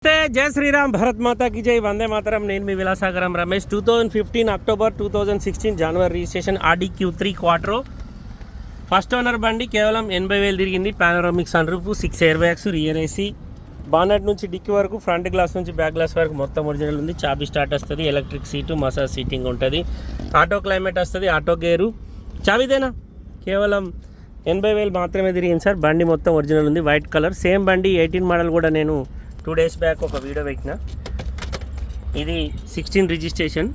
జై శ్రీరామ్, భరత్ మాతాకి జై, వందే మాతరం. నేను మీ విలాసాగరం రమేష్. 2015 అక్టోబర్ 2016 జనవరి registration Audi Q3 quattro first owner బండి. కేవలం 80,000 తిరిగింది. Panoramic sun roof, 6 air bags, rear AC, bonnet నుంచి డిక్కీ వరకు, ఫ్రంట్ గ్లాస్ నుంచి బ్యాక్ గ్లాస్ వరకు మొత్తం ఒరిజినల్ ఉంది. చాబీ స్టార్ట్ వస్తుంది, ఎలక్ట్రిక్ సీటు, మసాజ్ సీటింగ్ ఉంటుంది, ఆటో క్లైమేట్ వస్తుంది, ఆటో గేరు. చాబీదేనా? కేవలం 80,000 మాత్రమే తిరిగింది సార్. బండి మొత్తం ఒరిజినల్ ఉంది, వైట్ కలర్. సేమ్ బండి 18 మోడల్ కూడా నేను 2 days బ్యాక్ ఒక వీడియో పెట్టిన. ఇది 16 రిజిస్ట్రేషన్.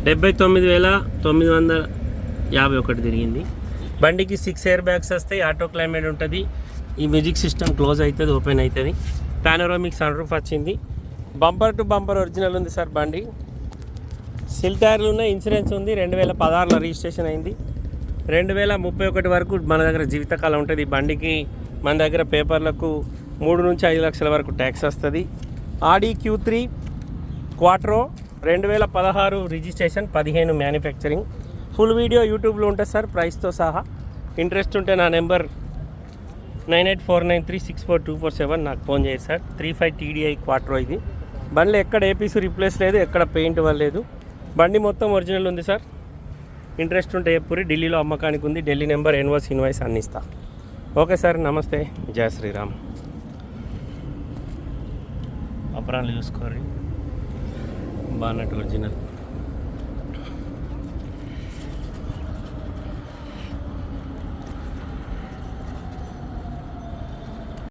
$79,951 తిరిగింది. బండికి 6 ఎయిర్ బ్యాగ్స్ వస్తాయి, ఆటో క్లైమేట్ ఉంటుంది, ఈ మ్యూజిక్ సిస్టమ్ క్లోజ్ అవుతుంది, ఓపెన్ అవుతుంది, పానోరామిక్ సన్ రూఫ్ వచ్చింది, బంపర్ టు బంపర్ ఒరిజినల్ ఉంది సార్. బండి సిల్ టైర్లు ఉన్నాయి, ఇన్సూరెన్స్ ఉంది, 2016లో రిజిస్ట్రేషన్ అయింది. 2031 వరకు మన దగ్గర జీవితకాలం ఉంటుంది. బండికి మన దగ్గర పేపర్లకు 3 నుంచి 5 లక్షల వరకు ట్యాక్స్ వస్తుంది. ఆడి Q3 Quadro 2016 registration, 15 manufacturing. Full video యూట్యూబ్లో ఉంటుంది సార్, ప్రైస్తో సహా. ఇంట్రెస్ట్ ఉంటే నా నెంబర్ 9849364247 నాకు ఫోన్ చేయండి సార్. 35 TDI Quadro. ఇది బండిలో ఎక్కడ ఏ పీసు రిప్లేస్ లేదు, ఎక్కడ పెయింట్ ఇవ్వలేదు. బండి మొత్తం ఒరిజినల్ ఉంది సార్. ఇంట్రెస్ట్ ఉంటే ఎప్పుడు ఢిల్లీలో అమ్మకానికి ఉంది. ఢిల్లీ నెంబర్, ఇన్వాయిస్ అన్ని ఇస్తా. ఓకే సార్, నమస్తే, జై శ్రీరామ్. అపరాలు చూసుకోండి, బానెట్ ఒరిజినల్.